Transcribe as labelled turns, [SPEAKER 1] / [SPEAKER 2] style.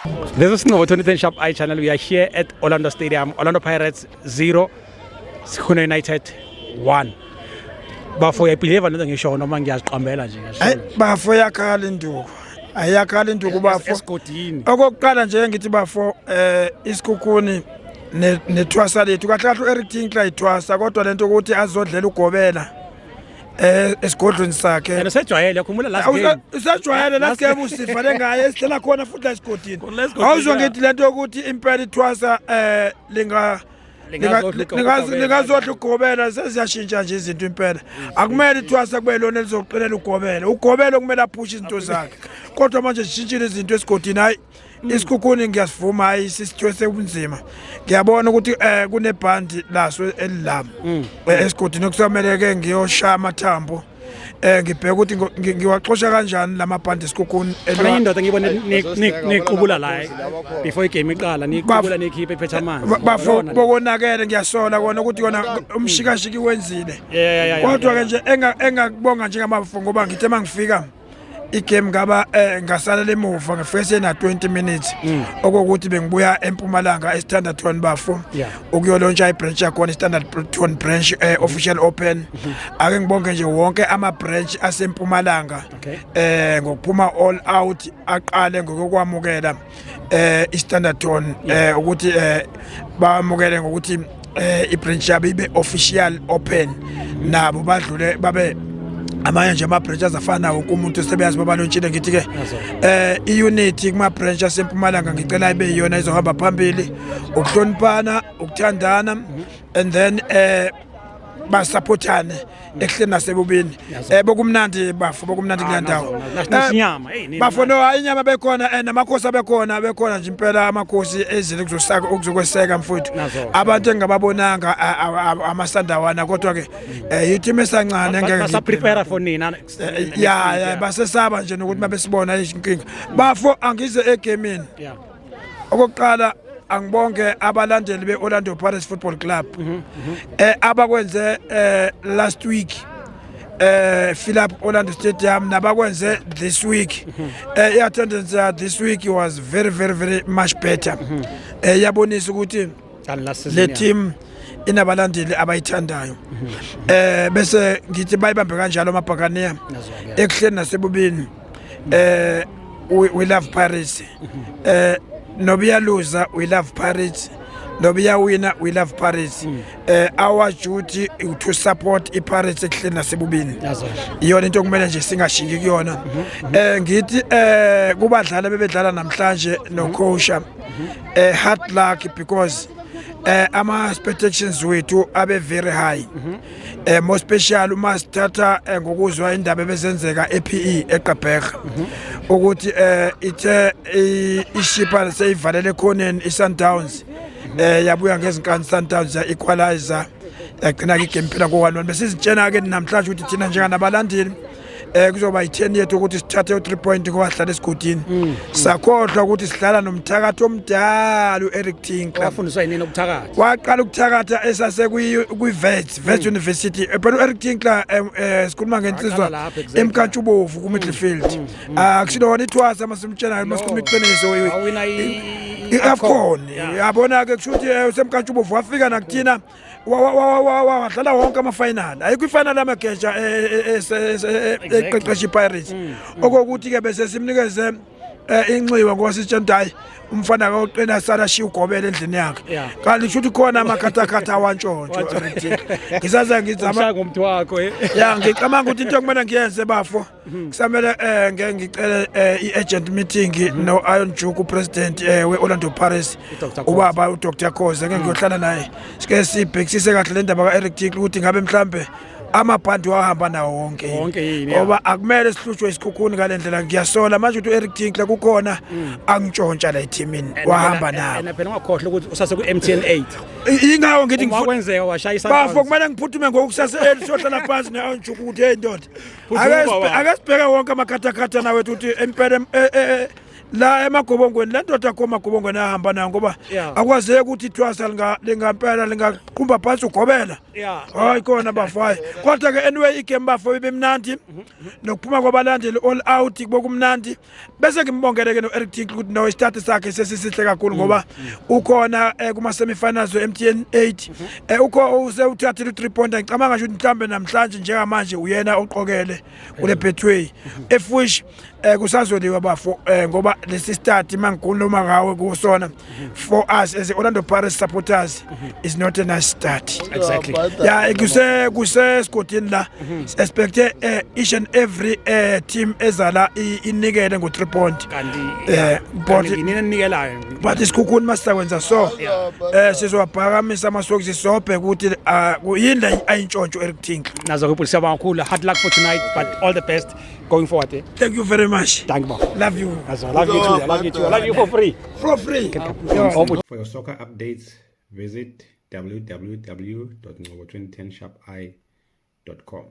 [SPEAKER 1] This is Snow 2010 Sharp Eye channel. We are here at Orlando Stadium. Orlando Pirates 0, Skuna United 1. Bafo uyabelieve nento ngisho noma ngiyaziqambela nje ngisho.
[SPEAKER 2] Bafo yakhala induku. Ayakhala induku bafo.
[SPEAKER 1] Esigodini.
[SPEAKER 2] Okokuqala nje ngithi bafo isikhukhuni nethwasa lethu kahle Eric Tinkler ithwasa kodwa lento ukuthi azodlela ugobela esigodlweni sakhe.
[SPEAKER 1] Yena sejwayele yakhumula last game.
[SPEAKER 2] Usejwayele last game usifale ngaye esithela khona futhi esigodini. Awuzwa ngithi lento ukuthi impela ithwasa lingazodla ugobela seziyashintsha nje izinto impela akumele ithwasa kube lona elizoqinela ugobela okumele aphushe izinto zakhe kodwa manje zishintshile izinto esigodini hayi isikhukhuni ngiyasivuma hayi sisithwese ubunzima ngiyabona ukuthi kunebhandi laso elilama esigodini okusamele ke ngiyoshaya amathambo ngibheka ukuthi ngiwaxosha kanjani lamabhandi esikhukhuni
[SPEAKER 1] elwa indoda ngibone niqubula la before igame iqala niqubula nekhiphe ephethe amanzi
[SPEAKER 2] bafo bokonakele ngiyasola kona ukuthi yona umshikashiki wenzile kodwa ke nje engakubonga njengamafo ngoba ngithe mangifika igame ngaba ngasalela emuva ngefirst na 20 minutes okokuthi bengibuya eMpumalanga eStandard bafo ukuyolontsha ibranch yakona eStandard branch official open ake ngibonge nje wonke ama branch aseMpumalanga ngokuphuma all out aqale ngokwamukela iStandard ukuthi bamukele ngokuthi ibranch yabo ibe official open nabo badlule babe amanye nje ama-branches afana wonke umuntu sebeyazi babalontshile ngithi ke i-unity kuma-branch aseMpumalanga ngicela ibe yiyona izohamba phambili ukuhloniphana ukuthandana and then basupportane ehleni nasebubini bokumnandi bafo bokumnandi kule ndawo bafo no hayi inyama bekhona namakhosi bekhona nje impela amakhosi ezile ukuzokweseka mfowethu abantu engababonanga amasandawana kodwa ke i-team esancane ngeke
[SPEAKER 1] prepare for nina
[SPEAKER 2] ya basesaba nje nokuthi mabesibona inkinga bafo angize egamini okokuqala angibonge abalandeli beOrlando Pirates Football Club abakwenze last week fill up Orlando Stadium nabakwenze this week i-attendance this week was very much better yabonisa ukuthi le team inabalandeli abayithandayo bese ngithi bayibambe kanjalo amabhakaniya ekuhleni nasebubini we love Pirates Nobia loser, we love Pirates. Nobia winner, we love Pirates. Our duty to support Pirates ehleni nasebubini. Iyona into okumele nje singashiki kuyona. Ngithi kubadlala bebedlala namhlanje no coach hard luck because ama expectations wethu abe very high. More special uma sithatha ngokuzwa indaba bezenzeka ePE eGqeberha ukuthi ithe ishipa seyivalele ekhoneni iSundowns yabuya ngezinkani Sundowns ya equalizer yagcina ke game phela ngo-1-1 bese sizitshena ke namhlanje ukuthi thina njenganabalandeli kuzoba i-10 yethu ukuthi sithathe u3 point kwahlala esigodini sakhohlwa ukuthi sidlala nomthakathi omdala uEric Tinkler
[SPEAKER 1] wafundiswa yini ukuthakatha
[SPEAKER 2] waqala ukuthakatha esase kwi-Wits University but uEric Tinkler sikhuluma ngensizwa eMkantshubovu ku-midfield akusilona ithwasa masimtshena masikhuluma iqiniso i-AFCON yabona ke kusho ukuthi usemkantshubovu wafika nakuthina wadlala wonke ama-final ayikho i-final amageja eqeqesha iPirates okokuthi ke bese simnikeze inxiwa ngoba sitshela hayi umfana kaoqina sala shiya ugobela endlini yakhe kanti kusho ukuthi khona amakhathakhatha awantshontsho ngisaza ngizama
[SPEAKER 1] ngomuntu wakho
[SPEAKER 2] ya ngicabanga ukuthi into okumele ngiyenze bafo kusamele ngicele i-agent meeting no Iron Juku president weOrlando Pirates ubaba uDr Khoza ngeke ngiyohlala naye sike sibhekisise kahle le ndaba kaEric Tinkler ukuthi ngabe mhlambe amabhandi wahamba nawo wonke ngoba akumele sihlutshwe isikhukhuni ngalendlela ngiyasola manje ukuthi uEric Tinkler kukhona angitshontsha la ethimini wahamba nawo
[SPEAKER 1] phela ngakhohlwa ukuthi usase ku-MTN 8
[SPEAKER 2] ingawo ngithi
[SPEAKER 1] ngifuna washayisa
[SPEAKER 2] bafo kumele ngiphuthume ngokusase sohlala phansi neAnjuku ukuthi hey ndoda ake sibheke wonke amakhathakhatha nawe ukuthi empela la emagobongweni lendoda akho magobongweni ahamba nayo ngoba
[SPEAKER 1] Yeah.
[SPEAKER 2] akwazeke ukuthi ithwasa lingampela lingaqhumba phansi ugobela
[SPEAKER 1] Yeah.
[SPEAKER 2] hayi khona bafayo kodwa ke anyway igame bafo ibemnandi nokuphuma kwabalandeli all out kubokumnandi bese ngimbongele ke no Eric Tinkle ukuthi no start sakhe sesisihle kakhulu ngoba ukhona kuma semifinals weMTN 8 ukho usewuthathile 3 pointer ngicabanga nje ukuthi mhlambe namhlanje njengamanje uyena oqokele kule Betway efush kusazoliwa bafo ngoba lesi start mangikhuluma ngawe kusona for us as Orlando Pirates supporters is not a nice start.
[SPEAKER 1] Exactly.
[SPEAKER 2] Yeah, kuse squadini la expect each and every team ezala inikele ngo 3 point but isikhukhuni masakwenza so sizobhakamisa amasokisi sobhe ukuthi kuyini ayintshontsho Eric Tinkle.
[SPEAKER 1] Nazo people siyabonga kakhulu. Hard luck for tonight, but all the best going forward.
[SPEAKER 2] Thank you very much.
[SPEAKER 1] Thank you.
[SPEAKER 2] Love you.
[SPEAKER 1] Love you too. I love you too. I love you for free.
[SPEAKER 2] For free.
[SPEAKER 1] For your soccer updates, visit www.ngobo2010sharpi.com.